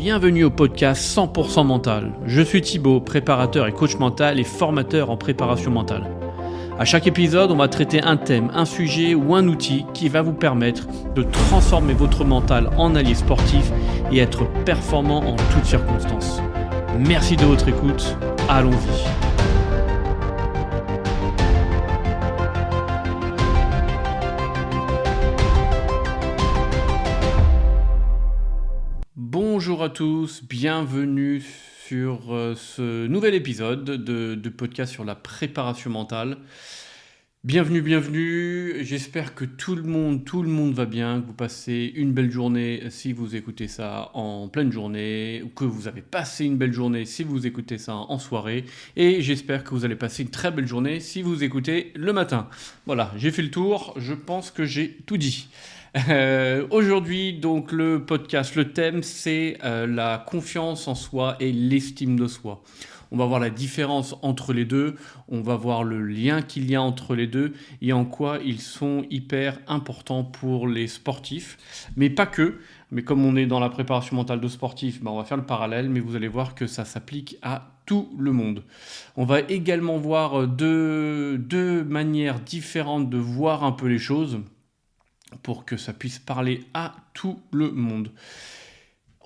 Bienvenue au podcast 100% mental. Je suis Thibaut, préparateur et coach mental et formateur en préparation mentale. À chaque épisode, on va traiter un thème, un sujet ou un outil qui va vous permettre de transformer votre mental en allié sportif et être performant en toutes circonstances. Merci de votre écoute, allons-y. Bonjour à tous, bienvenue sur ce nouvel épisode de podcast sur la préparation mentale. Bienvenue, j'espère que tout le monde va bien, que vous passez une belle journée si vous écoutez ça en pleine journée, ou que vous avez passé une belle journée si vous écoutez ça en soirée, et j'espère que vous allez passer une très belle journée si vous écoutez le matin. Voilà, j'ai fait le tour, je pense que j'ai tout dit. Aujourd'hui, donc le podcast, le thème, c'est la confiance en soi et l'estime de soi. On va voir la différence entre les deux, on va voir le lien qu'il y a entre les deux et en quoi ils sont hyper importants pour les sportifs, mais pas que. Mais comme on est dans la préparation mentale de sportifs, on va faire le parallèle, mais vous allez voir que ça s'applique à tout le monde. On va également voir deux manières différentes de voir un peu les choses, pour que ça puisse parler à tout le monde.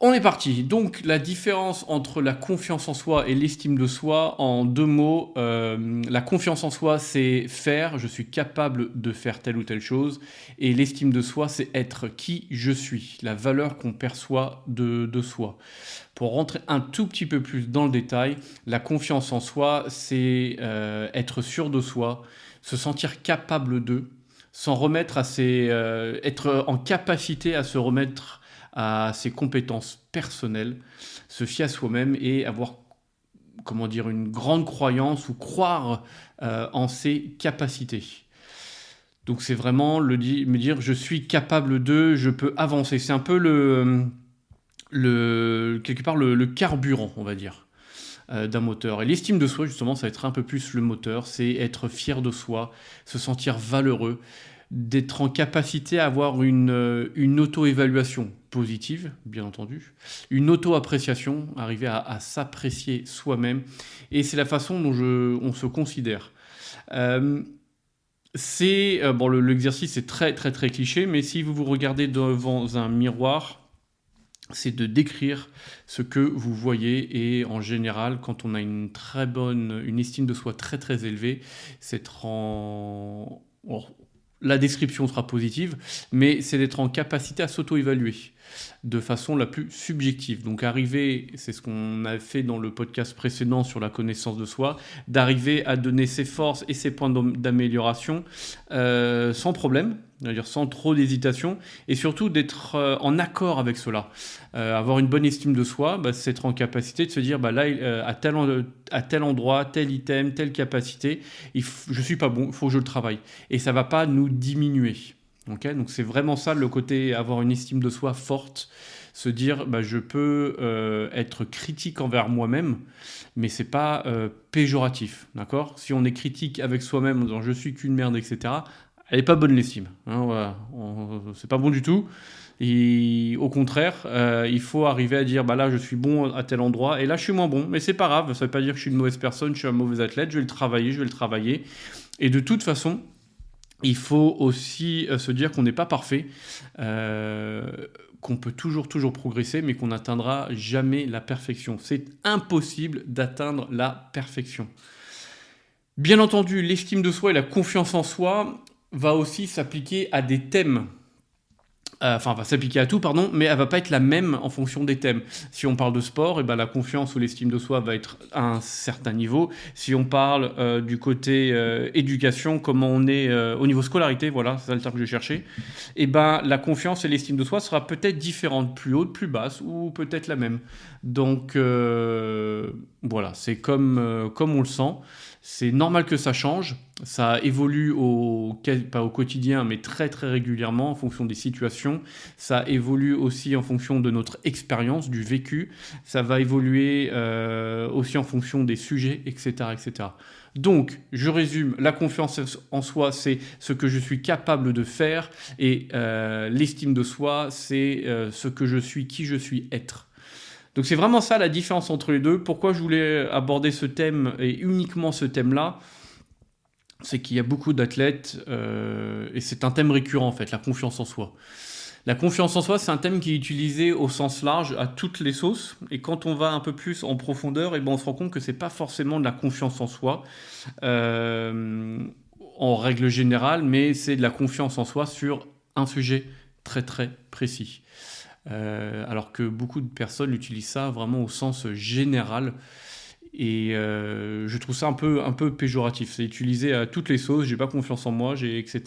On est parti. Donc la différence entre la confiance en soi et l'estime de soi, en deux mots, la confiance en soi, c'est faire, je suis capable de faire telle ou telle chose, et l'estime de soi, c'est être qui je suis, la valeur qu'on perçoit de soi. Pour rentrer un tout petit peu plus dans le détail, la confiance en soi, c'est être sûr de soi, se sentir capable de, s'en remettre à être en capacité à se remettre à ses compétences personnelles, se fier à soi-même et avoir, une grande croyance ou croire en ses capacités. Donc c'est vraiment me dire je suis capable de, je peux avancer. C'est un peu quelque part le carburant, on va dire, d'un moteur. Et l'estime de soi, justement, ça va être un peu plus le moteur, c'est être fier de soi, se sentir valeureux, d'être en capacité à avoir une auto-évaluation positive, bien entendu, une auto-appréciation, arriver à s'apprécier soi-même, et c'est la façon dont on se considère. L'exercice est très très très cliché, mais si vous vous regardez devant un miroir, c'est de décrire ce que vous voyez, et en général, quand on a une estime de soi très très élevée, la description sera positive, mais c'est d'être en capacité à s'auto-évaluer de façon la plus subjective. Donc c'est ce qu'on a fait dans le podcast précédent sur la connaissance de soi, d'arriver à donner ses forces et ses points d'amélioration sans problème, c'est-à-dire sans trop d'hésitation, et surtout d'être en accord avec cela. Avoir une bonne estime de soi, c'est être en capacité de se dire à tel endroit, tel item, telle capacité, je suis pas bon, il faut que je le travaille. Et ça va pas nous diminuer. Okay, donc c'est vraiment ça le côté avoir une estime de soi forte, se dire je peux être critique envers moi-même, mais c'est pas péjoratif, d'accord ? Si on est critique avec soi-même en disant je suis qu'une merde, etc., elle est pas bonne l'estime, hein, voilà. C'est pas bon du tout. Et au contraire, il faut arriver à dire là je suis bon à tel endroit et là je suis moins bon, mais c'est pas grave, ça veut pas dire que je suis une mauvaise personne, je suis un mauvais athlète, je vais le travailler. Et de toute façon, il faut aussi se dire qu'on n'est pas parfait, qu'on peut toujours progresser, mais qu'on n'atteindra jamais la perfection. C'est impossible d'atteindre la perfection. Bien entendu, l'estime de soi et la confiance en soi va aussi s'appliquer à des thèmes. Va s'appliquer à tout, mais elle va pas être la même en fonction des thèmes. Si on parle de sport, la confiance ou l'estime de soi va être à un certain niveau. Si on parle du côté éducation, comment on est au niveau scolarité, voilà, c'est ça le terme que je cherchais, la confiance et l'estime de soi sera peut-être différente, plus haute, plus basse, ou peut-être la même. Donc voilà, c'est comme on le sent. C'est normal que ça change, ça évolue pas au quotidien, mais très très régulièrement en fonction des situations. Ça évolue aussi en fonction de notre expérience, du vécu. Ça va évoluer aussi en fonction des sujets, etc., etc. Donc, je résume, la confiance en soi, c'est ce que je suis capable de faire, et l'estime de soi, c'est ce que je suis, qui je suis être. Donc c'est vraiment ça la différence entre les deux. Pourquoi je voulais aborder ce thème et uniquement ce thème-là, c'est qu'il y a beaucoup d'athlètes, et c'est un thème récurrent en fait, la confiance en soi. La confiance en soi, c'est un thème qui est utilisé au sens large à toutes les sauces. Et quand on va un peu plus en profondeur, eh ben on se rend compte que c'est pas forcément de la confiance en soi en règle générale, mais c'est de la confiance en soi sur un sujet très très précis. Alors que beaucoup de personnes utilisent ça vraiment au sens général. Et je trouve ça un peu péjoratif. C'est utilisé à toutes les sauces, j'ai pas confiance en moi, etc.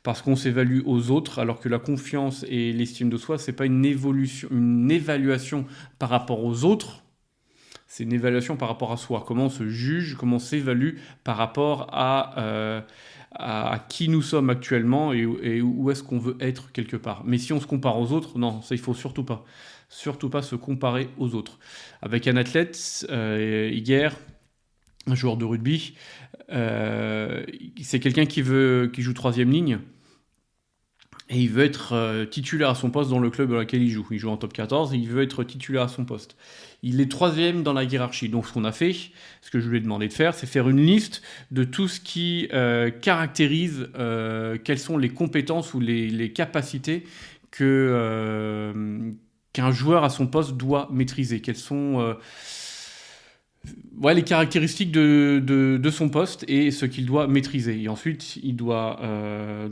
Parce qu'on s'évalue aux autres, alors que la confiance et l'estime de soi, c'est pas une évaluation par rapport aux autres, c'est une évaluation par rapport à soi. Comment on se juge, comment on s'évalue par rapport à qui nous sommes actuellement et où est-ce qu'on veut être quelque part. Mais si on se compare aux autres, non, ça il faut surtout pas. Surtout pas se comparer aux autres. Avec un athlète, hier, un joueur de rugby, c'est quelqu'un qui joue troisième ligne et il veut être titulaire à son poste dans le club dans lequel il joue. Il joue en top 14 et il veut être titulaire à son poste. Il est troisième dans la hiérarchie. Donc ce qu'on a fait, ce que je lui ai demandé de faire, c'est faire une liste de tout ce qui caractérise quelles sont les compétences ou les capacités qu'un joueur à son poste doit maîtriser. Quelles sont les caractéristiques de son poste et ce qu'il doit maîtriser. Et ensuite, il doit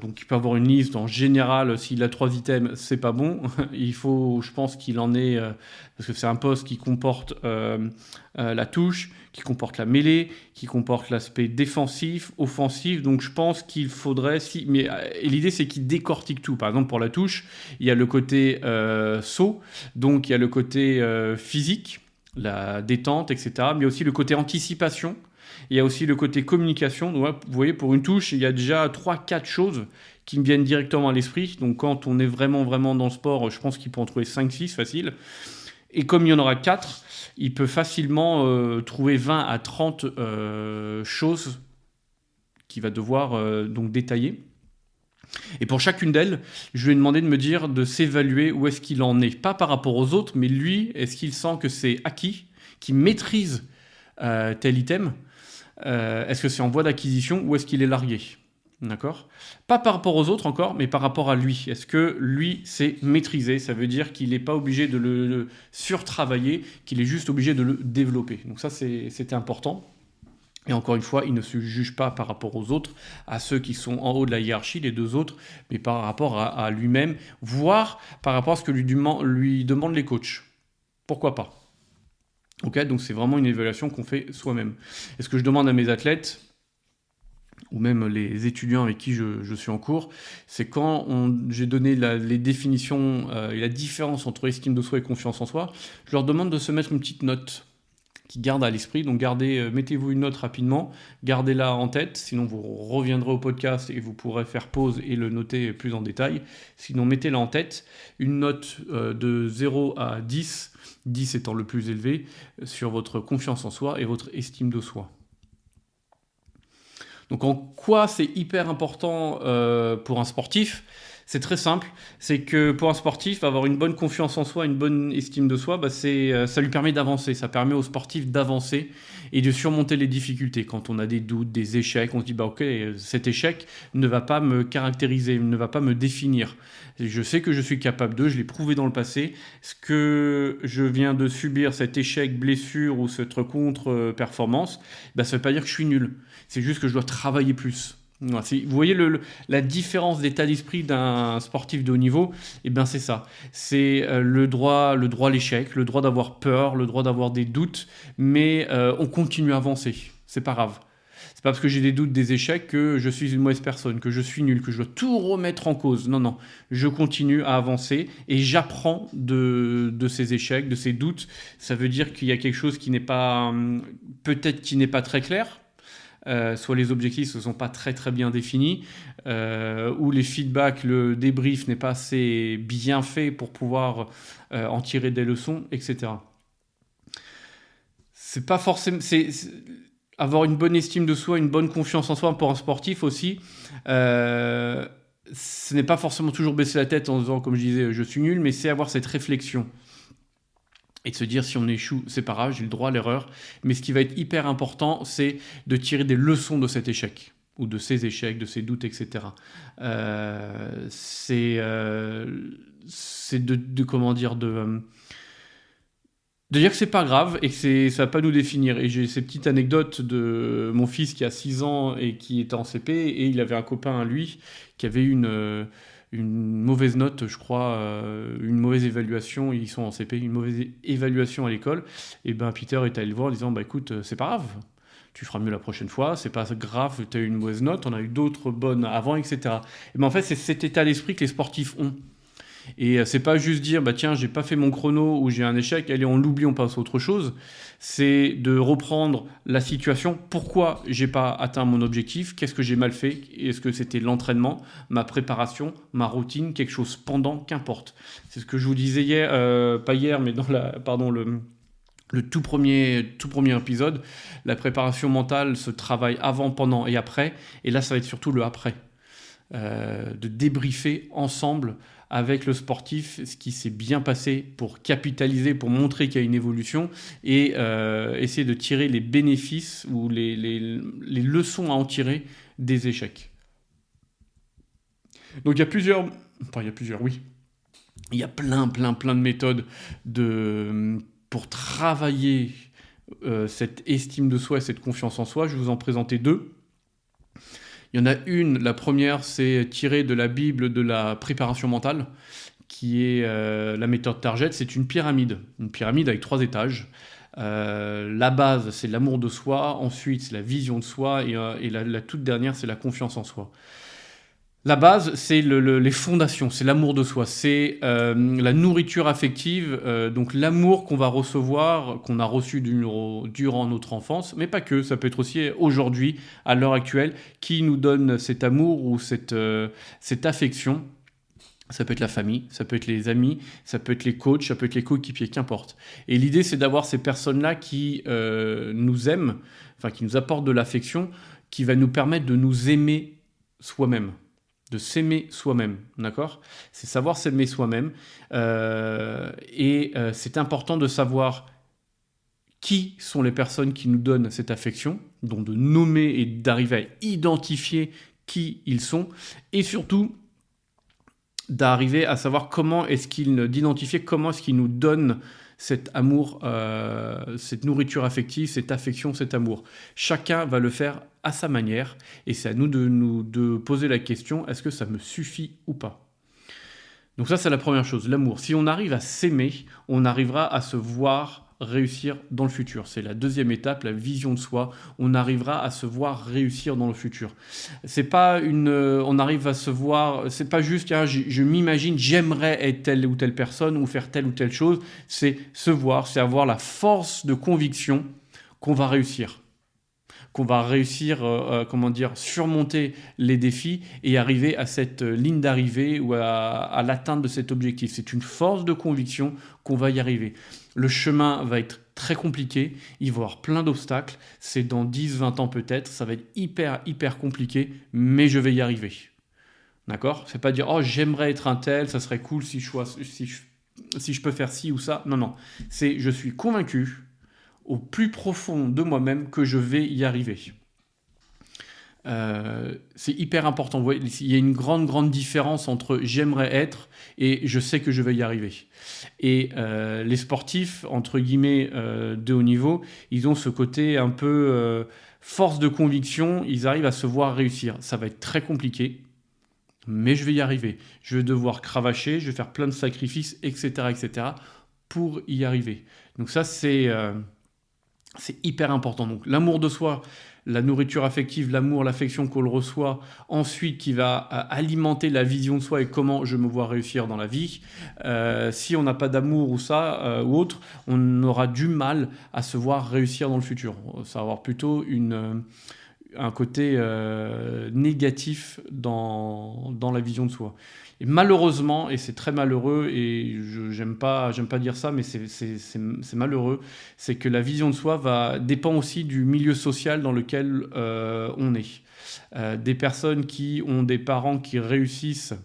donc il peut avoir une liste. En général, s'il a 3 items, c'est pas bon. Il faut, je pense qu'il en ait parce que c'est un poste qui comporte la touche, qui comporte la mêlée, qui comporte l'aspect défensif, offensif. Donc je pense qu'il faudrait et l'idée c'est qu'il décortique tout. Par exemple pour la touche, il y a le côté saut, donc il y a le côté physique, la détente, etc. Mais il y a aussi le côté anticipation. Il y a aussi le côté communication. Donc, vous voyez, pour une touche, il y a déjà 3-4 choses qui me viennent directement à l'esprit. Donc quand on est vraiment, vraiment dans le sport, je pense qu'il peut en trouver 5-6 facile. Et comme il y en aura 4, il peut facilement trouver 20 à 30 choses qu'il va devoir donc détailler. Et pour chacune d'elles, je lui ai demandé de me dire, de s'évaluer où est-ce qu'il en est. Pas par rapport aux autres, mais lui, est-ce qu'il sent que c'est acquis, qu'il maîtrise tel item est-ce que c'est en voie d'acquisition ou est-ce qu'il est largué? D'accord? Pas par rapport aux autres encore, mais par rapport à lui. Est-ce que lui, c'est maîtrisé? Ça veut dire qu'il n'est pas obligé de le surtravailler, qu'il est juste obligé de le développer. Donc ça, c'était important. Et encore une fois, il ne se juge pas par rapport aux autres, à ceux qui sont en haut de la hiérarchie, les 2 autres, mais par rapport à lui-même, voire par rapport à ce que lui demandent les coachs. Pourquoi pas? Ok, donc c'est vraiment une évaluation qu'on fait soi-même. Et ce que je demande à mes athlètes, ou même les étudiants avec qui je suis en cours, c'est quand j'ai donné les définitions et la différence entre estime de soi et confiance en soi, je leur demande de se mettre une petite note qui garde à l'esprit. Donc mettez-vous une note rapidement, gardez-la en tête, sinon vous reviendrez au podcast et vous pourrez faire pause et le noter plus en détail. Sinon, mettez-la en tête, une note de 0 à 10, 10 étant le plus élevé, sur votre confiance en soi et votre estime de soi. Donc en quoi c'est hyper important pour un sportif? C'est très simple, c'est que pour un sportif, avoir une bonne confiance en soi, une bonne estime de soi, ça lui permet d'avancer, ça permet au sportif d'avancer et de surmonter les difficultés. Quand on a des doutes, des échecs, on se dit ok, cet échec ne va pas me caractériser, ne va pas me définir. Je sais que je suis capable de, je l'ai prouvé dans le passé. Ce que je viens de subir, cet échec, blessure ou cette contre-performance, ça ne veut pas dire que je suis nul. C'est juste que je dois travailler plus. Vous voyez la différence d'état d'esprit d'un sportif de haut niveau, c'est ça. C'est le droit à l'échec, le droit d'avoir peur, le droit d'avoir des doutes, mais on continue à avancer. C'est pas grave. C'est pas parce que j'ai des doutes, des échecs que je suis une mauvaise personne, que je suis nul, que je dois tout remettre en cause. Non. Je continue à avancer et j'apprends de ces échecs, de ces doutes. Ça veut dire qu'il y a quelque chose qui n'est pas, peut-être qui n'est pas très clair. Soit les objectifs ne sont pas très très bien définis, ou les feedbacks, le débrief n'est pas assez bien fait pour pouvoir en tirer des leçons, etc. C'est pas forcément... avoir une bonne estime de soi, une bonne confiance en soi pour un sportif aussi, ce n'est pas forcément toujours baisser la tête en disant, comme je disais, je suis nul, mais c'est avoir cette réflexion. et de se dire si on échoue, c'est pas grave, j'ai le droit à l'erreur. Mais ce qui va être hyper important, c'est de tirer des leçons de cet échec ou de ces échecs, de ces doutes, etc. C'est comment dire, de dire que c'est pas grave et que ça va pas nous définir. Et j'ai ces petites anecdotes de mon fils qui a 6 ans et qui était en CP, et il avait un copain à lui qui avait une mauvaise note, je crois, une mauvaise évaluation, ils sont en CP, une mauvaise évaluation à l'école. Et ben Peter est allé le voir en disant, bah écoute, c'est pas grave, tu feras mieux la prochaine fois, c'est pas grave, tu as eu une mauvaise note, on a eu d'autres bonnes avant, etc. Et ben en fait, c'est cet état d'esprit que les sportifs ont. Et c'est pas juste dire, bah tiens, j'ai pas fait mon chrono ou j'ai un échec, allez, on l'oublie, on passe à autre chose. C'est de reprendre la situation. Pourquoi j'ai pas atteint mon objectif? Qu'est-ce que j'ai mal fait? Est-ce que c'était l'entraînement, ma préparation, ma routine, quelque chose pendant, qu'importe. C'est ce que je vous disais hier, pas hier, mais dans le tout premier épisode. La préparation mentale se travaille avant, pendant et après. Et là, ça va être surtout le après. De débriefer ensemble avec le sportif ce qui s'est bien passé pour capitaliser, pour montrer qu'il y a une évolution, et essayer de tirer les bénéfices ou les leçons à en tirer des échecs. Donc il y a plusieurs, oui, il y a plein de méthodes pour travailler cette estime de soi et cette confiance en soi. Je vais vous en présenter 2. Il y en a une, la première, c'est tirée de la Bible de la préparation mentale, qui est la méthode Target. C'est une pyramide avec 3 étages. La base, c'est l'amour de soi, ensuite c'est la vision de soi, et la toute dernière, c'est la confiance en soi. La base, c'est les fondations, c'est l'amour de soi, c'est la nourriture affective, donc l'amour qu'on va recevoir, qu'on a reçu durant notre enfance, mais pas que, ça peut être aussi aujourd'hui, à l'heure actuelle, qui nous donne cet amour ou cette affection. Ça peut être la famille, ça peut être les amis, ça peut être les coachs, ça peut être les coéquipiers, qu'importe. Et l'idée, c'est d'avoir ces personnes-là qui nous aiment, enfin qui nous apportent de l'affection, qui va nous permettre de nous aimer soi-même. De s'aimer soi-même, d'accord? C'est savoir s'aimer soi-même. C'est important de savoir qui sont les personnes qui nous donnent cette affection, donc de nommer et d'arriver à identifier qui ils sont, et surtout d'arriver à savoir d'identifier comment est-ce qu'ils nous donnent cet amour, cette nourriture affective, cette affection, cet amour. Chacun va le faire à sa manière, et c'est à nous de poser la question, est-ce que ça me suffit ou pas? Donc ça, c'est la première chose, l'amour. Si on arrive à s'aimer, on arrivera à se voir réussir dans le futur. C'est la deuxième étape, la vision de soi. On arrivera à se voir réussir dans le futur. C'est pas on arrive à se voir, c'est pas juste, je m'imagine, j'aimerais être telle ou telle personne ou faire telle ou telle chose. C'est se voir, c'est avoir la force de conviction qu'on va réussir. Surmonter les défis et arriver à cette ligne d'arrivée ou à l'atteinte de cet objectif. C'est une force de conviction qu'on va y arriver. Le chemin va être très compliqué, il va y avoir plein d'obstacles, c'est dans 10-20 ans peut-être, ça va être hyper compliqué, mais je vais y arriver. D'accord? C'est pas dire, oh j'aimerais être un tel, ça serait cool si je peux faire ci ou ça. Non, c'est je suis convaincu au plus profond de moi-même que je vais y arriver. C'est hyper important. Vous voyez, il y a une grande différence entre j'aimerais être et je sais que je vais y arriver. Et les sportifs, entre guillemets, de haut niveau, ils ont ce côté un peu force de conviction, ils arrivent à se voir réussir. Ça va être très compliqué, mais je vais y arriver. Je vais devoir cravacher, je vais faire plein de sacrifices, etc. pour y arriver. Donc ça, c'est hyper important. Donc l'amour de soi, la nourriture affective, l'amour, l'affection qu'on le reçoit, ensuite qui va alimenter la vision de soi et comment je me vois réussir dans la vie. Si on n'a pas d'amour ou ça ou autre, on aura du mal à se voir réussir dans le futur. Ça va avoir plutôt un côté négatif dans la vision de soi. Et malheureusement, et c'est très malheureux, et j'aime pas dire ça, mais c'est malheureux, c'est que la vision de soi dépend aussi du milieu social dans lequel on est. Des personnes qui ont des parents qui réussissent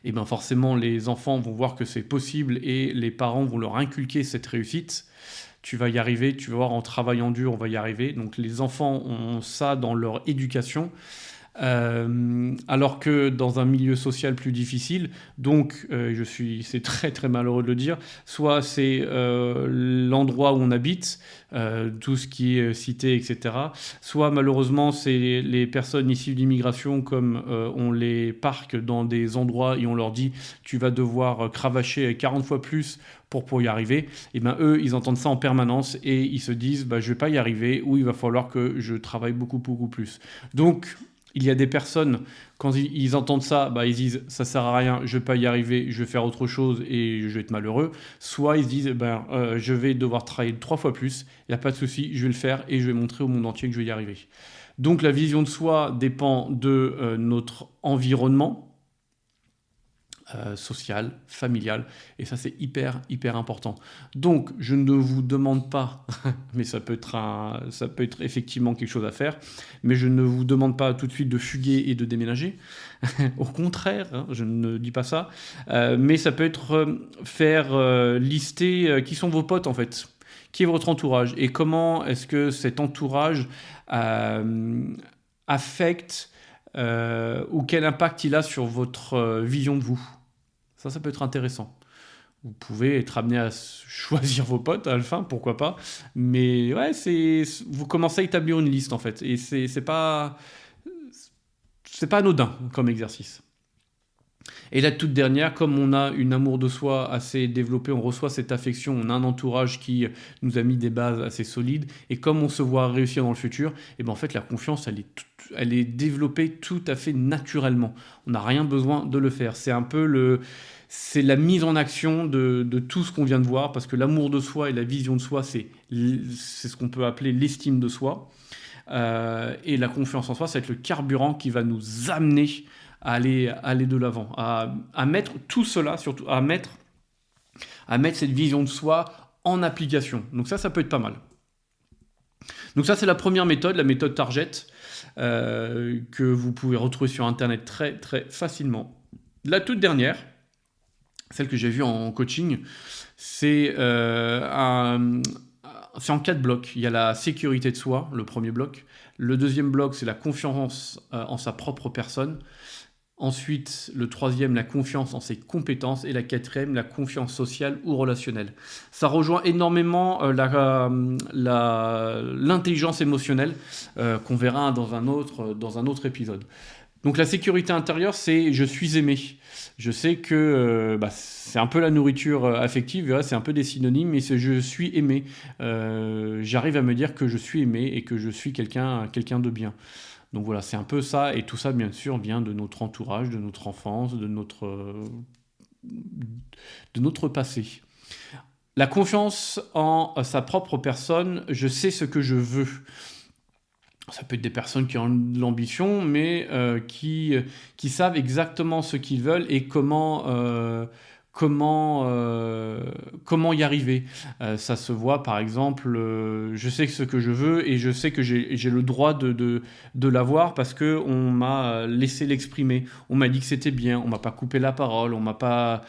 et ben forcément les enfants vont voir que c'est possible et les parents vont leur inculquer cette réussite. Tu vas y arriver, tu vas voir, en travaillant dur, on va y arriver. Donc les enfants ont ça dans leur éducation. Alors que dans un milieu social plus difficile, donc c'est très très malheureux de le dire, soit c'est l'endroit où on habite, tout ce qui est cité, etc. Soit malheureusement c'est les personnes issues d'immigration, comme on les parque dans des endroits et on leur dit tu vas devoir cravacher 40 fois plus pour y arriver. Et ben eux ils entendent ça en permanence et ils se disent bah, je vais pas y arriver, ou il va falloir que je travaille beaucoup beaucoup plus. Donc il y a des personnes, quand ils entendent ça, bah, ils disent ça sert à rien, je vais pas y arriver, je vais faire autre chose et je vais être malheureux. Soit ils se disent je vais devoir travailler 3 fois plus, il n'y a pas de souci, je vais le faire et je vais montrer au monde entier que je vais y arriver. Donc la vision de soi dépend de notre environnement social, familial, et ça c'est hyper hyper important. Donc je ne vous demande pas, mais ça peut être effectivement quelque chose à faire, mais je ne vous demande pas tout de suite de fuguer et de déménager. Au contraire, hein, je ne dis pas ça, mais ça peut être faire lister qui sont vos potes en fait, qui est votre entourage et comment est-ce que cet entourage affecte ou quel impact il a sur votre vision de vous. Ça peut être intéressant. Vous pouvez être amené à choisir vos potes à la fin, pourquoi pas. Mais ouais, vous commencez à établir une liste en fait. Et c'est pas anodin comme exercice. Et la toute dernière, comme on a une amour de soi assez développée, on reçoit cette affection, on a un entourage qui nous a mis des bases assez solides, et comme on se voit réussir dans le futur, et ben en fait la confiance, elle est développée tout à fait naturellement. On n'a rien besoin de le faire. C'est la mise en action de tout ce qu'on vient de voir, parce que l'amour de soi et la vision de soi, c'est ce qu'on peut appeler l'estime de soi. Et la confiance en soi, ça va être le carburant qui va nous amener à aller de l'avant, à mettre tout cela, surtout à mettre cette vision de soi en application. Donc ça peut être pas mal. Donc ça, c'est la première méthode, la méthode Target, que vous pouvez retrouver sur Internet très très facilement. La toute dernière, celle que j'ai vue en coaching, c'est en 4 blocs. Il y a la sécurité de soi, le premier bloc. Le deuxième bloc, c'est la confiance en sa propre personne. Ensuite, le troisième, la confiance en ses compétences. Et la quatrième, la confiance sociale ou relationnelle. Ça rejoint énormément l'intelligence émotionnelle qu'on verra dans un autre épisode. Donc la sécurité intérieure, c'est je suis aimé. Je sais que c'est un peu la nourriture affective, c'est un peu des synonymes, mais c'est je suis aimé. J'arrive à me dire que je suis aimé et que je suis quelqu'un de bien. Donc voilà, c'est un peu ça, et tout ça, bien sûr, vient de notre entourage, de notre enfance, de notre passé. La confiance en sa propre personne, je sais ce que je veux. Ça peut être des personnes qui ont de l'ambition, mais qui savent exactement ce qu'ils veulent et comment y arriver. Ça se voit, par exemple, je sais ce que je veux et je sais que j'ai le droit de l'avoir parce qu'on m'a laissé l'exprimer. On m'a dit que c'était bien, on m'a pas coupé la parole, on m'a pas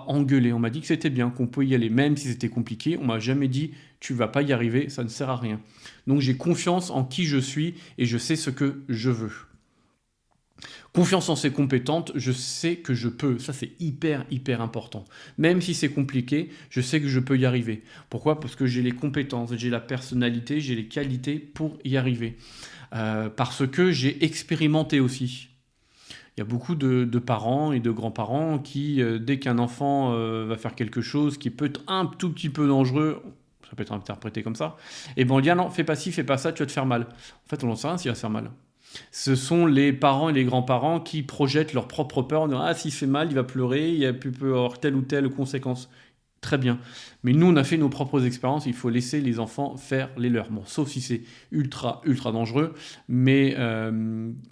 engueulé, on m'a dit que c'était bien, qu'on peut y aller, même si c'était compliqué. On m'a jamais dit tu vas pas y arriver, ça ne sert à rien. Donc j'ai confiance en qui je suis et je sais ce que je veux. Confiance en ses compétences, je sais que je peux. Ça, c'est hyper, hyper important. Même si c'est compliqué, je sais que je peux y arriver. Pourquoi ? Parce que j'ai les compétences, j'ai la personnalité, j'ai les qualités pour y arriver. Parce que j'ai expérimenté aussi. Il y a beaucoup de parents et de grands-parents qui, dès qu'un enfant va faire quelque chose qui peut être un tout petit peu dangereux, ça peut être interprété comme ça, et ben on dit ah non, fais pas ci, fais pas ça, tu vas te faire mal. En fait, on n'en sait rien s'il va se faire mal. Ce sont les parents et les grands-parents qui projettent leur propre peur en disant ah, s'il fait mal, il va pleurer, il peut avoir telle ou telle conséquence. Très bien. Mais nous, on a fait nos propres expériences, il faut laisser les enfants faire les leurs. Bon, sauf si c'est ultra, ultra dangereux, mais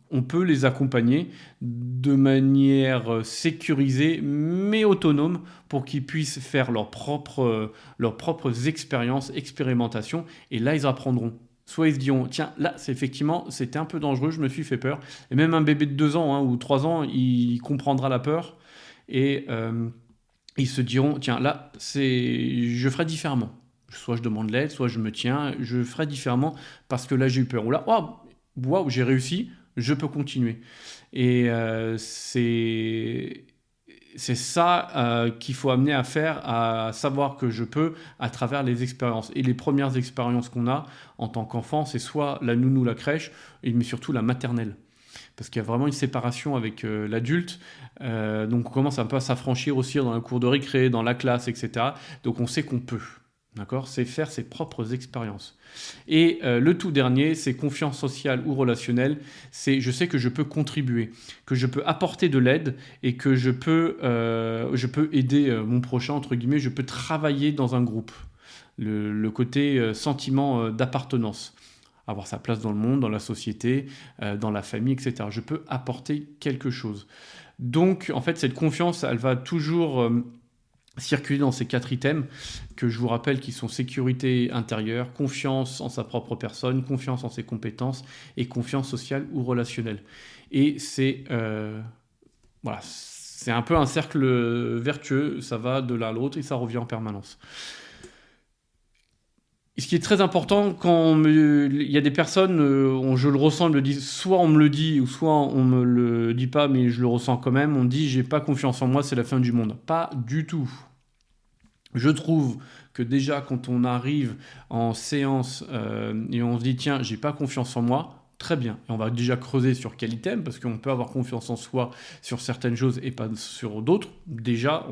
on peut les accompagner de manière sécurisée, mais autonome, pour qu'ils puissent faire leurs propres expériences, expérimentations, et là, ils apprendront soit ils se diront, tiens, là, c'était un peu dangereux, je me suis fait peur. Et même un bébé de 2 ans ou 3 ans, il comprendra la peur et ils se diront, tiens, là, je ferai différemment. Soit je demande l'aide, soit je me tiens, je ferai différemment parce que là, j'ai eu peur. Ou là, oh, waouh, j'ai réussi, je peux continuer. Et c'est ça qu'il faut amener à faire, à savoir que je peux à travers les expériences. Et les premières expériences qu'on a en tant qu'enfant, c'est soit la nounou, la crèche, mais surtout la maternelle. Parce qu'il y a vraiment une séparation avec l'adulte. Donc on commence un peu à s'affranchir aussi dans la cour de récré, dans la classe, etc. Donc on sait qu'on peut. D'accord? C'est faire ses propres expériences. Et le tout dernier, c'est confiance sociale ou relationnelle. C'est je sais que je peux contribuer, que je peux apporter de l'aide et que je peux aider mon prochain, entre guillemets, je peux travailler dans un groupe. Le côté sentiment d'appartenance. Avoir sa place dans le monde, dans la société, dans la famille, etc. Je peux apporter quelque chose. Donc, en fait, cette confiance, elle va toujours circuler dans ces 4 items que je vous rappelle qui sont sécurité intérieure, confiance en sa propre personne, confiance en ses compétences et confiance sociale ou relationnelle. Et voilà, c'est un peu un cercle vertueux, ça va de l'un à l'autre et ça revient en permanence. Ce qui est très important, il y a des personnes, je le ressens, me le disent, soit on me le dit, ou soit on me le dit pas, mais je le ressens quand même, on me dit j'ai pas confiance en moi, c'est la fin du monde. Pas du tout. Je trouve que déjà quand on arrive en séance et on se dit tiens, j'ai pas confiance en moi, très bien. Et on va déjà creuser sur quel item, parce qu'on peut avoir confiance en soi sur certaines choses et pas sur d'autres. Déjà,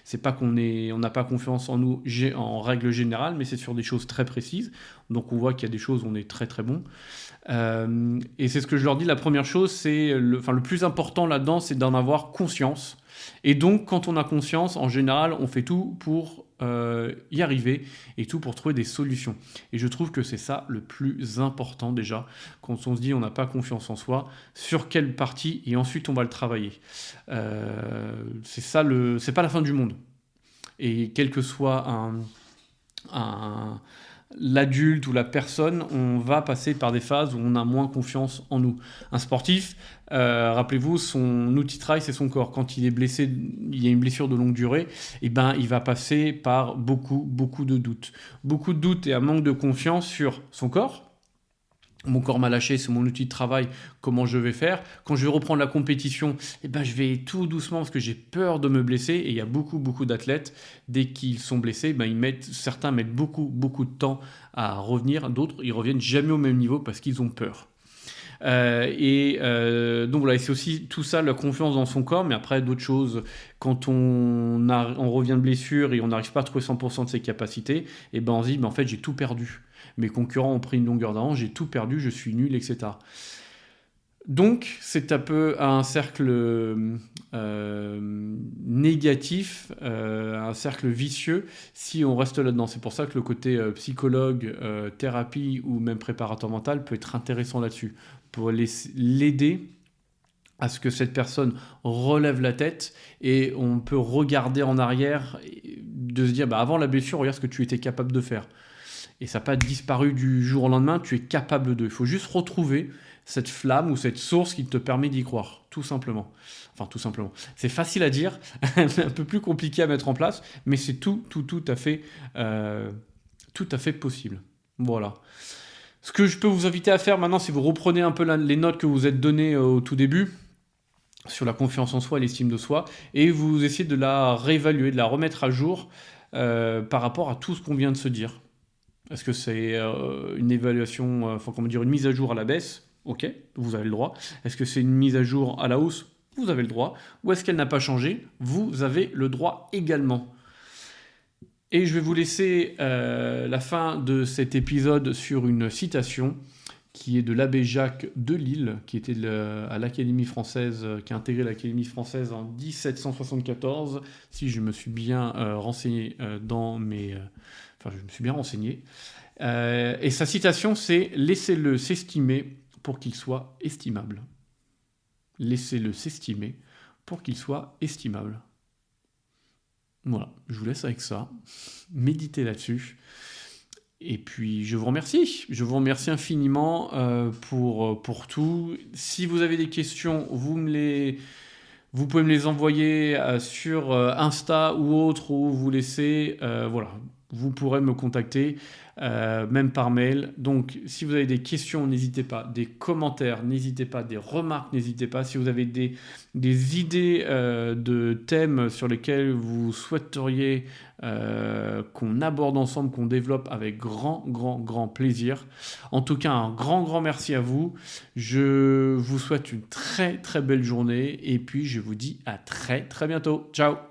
c'est pas qu'on n'a pas confiance en nous en règle générale, mais c'est sur des choses très précises. Donc on voit qu'il y a des choses où on est très très bon. Et c'est ce que je leur dis, la première chose, c'est le plus important là-dedans, c'est d'en avoir conscience. Et donc, quand on a conscience, en général, on fait tout pour y arriver et tout pour trouver des solutions. Et je trouve que c'est ça le plus important déjà, quand on se dit on n'a pas confiance en soi, sur quelle partie, et ensuite on va le travailler. C'est ça, c'est pas la fin du monde. Et quel que soit l'adulte ou la personne, on va passer par des phases où on a moins confiance en nous. Un sportif, rappelez-vous, son outil de travail, c'est son corps. Quand il est blessé, il y a une blessure de longue durée, et ben, il va passer par beaucoup, beaucoup de doutes. Beaucoup de doutes et un manque de confiance sur son corps. Mon corps m'a lâché, c'est mon outil de travail, comment je vais faire? Quand je vais reprendre la compétition, eh ben, je vais tout doucement parce que j'ai peur de me blesser. Et il y a beaucoup, beaucoup d'athlètes, dès qu'ils sont blessés, ben, certains mettent beaucoup, beaucoup de temps à revenir. D'autres, ils reviennent jamais au même niveau parce qu'ils ont peur. Donc voilà, c'est aussi tout ça, la confiance dans son corps, mais après d'autres choses, quand on revient de blessure et on n'arrive pas à trouver 100% de ses capacités, et ben on se dit, en fait j'ai tout perdu. Mes concurrents ont pris une longueur d'avance, j'ai tout perdu, je suis nul, etc. Donc, c'est un peu un cercle négatif, un cercle vicieux, si on reste là-dedans. C'est pour ça que le côté psychologue, thérapie ou même préparateur mental peut être intéressant là-dessus, pour l'aider à ce que cette personne relève la tête et on peut regarder en arrière, de se dire, avant la blessure, regarde ce que tu étais capable de faire. Et ça n'a pas disparu du jour au lendemain, tu es capable de. Il faut juste retrouver cette flamme ou cette source qui te permet d'y croire, tout simplement. Enfin, tout simplement. C'est facile à dire, un peu plus compliqué à mettre en place, mais c'est tout à fait possible. Voilà. Ce que je peux vous inviter à faire maintenant, c'est vous reprenez un peu les notes que vous êtes données au tout début, sur la confiance en soi et l'estime de soi, et vous essayez de la réévaluer, de la remettre à jour par rapport à tout ce qu'on vient de se dire. Est-ce que c'est une évaluation, une mise à jour à la baisse? Ok, vous avez le droit. Est-ce que c'est une mise à jour à la hausse? Vous avez le droit. Ou est-ce qu'elle n'a pas changé? Vous avez le droit également. Et je vais vous laisser la fin de cet épisode sur une citation qui est de l'abbé Jacques Delille, qui était à l'Académie française, qui a intégré l'Académie française en 1774, si je me suis bien renseigné je me suis bien renseigné. Et sa citation, c'est « Laissez-le s'estimer pour qu'il soit estimable ». Laissez-le s'estimer pour qu'il soit estimable. Voilà, je vous laisse avec ça. Méditez là-dessus. Et puis je vous remercie. Je vous remercie infiniment pour tout. Si vous avez des questions, vous pouvez me les envoyer sur Insta ou autre, ou vous laissez, voilà, vous pourrez me contacter, même par mail. Donc, si vous avez des questions, n'hésitez pas, des commentaires, n'hésitez pas, des remarques, n'hésitez pas. Si vous avez des idées de thèmes sur lesquels vous souhaiteriez qu'on aborde ensemble, qu'on développe avec grand, grand, grand plaisir. En tout cas, un grand, grand merci à vous. Je vous souhaite une très, très belle journée et puis je vous dis à très, très bientôt. Ciao!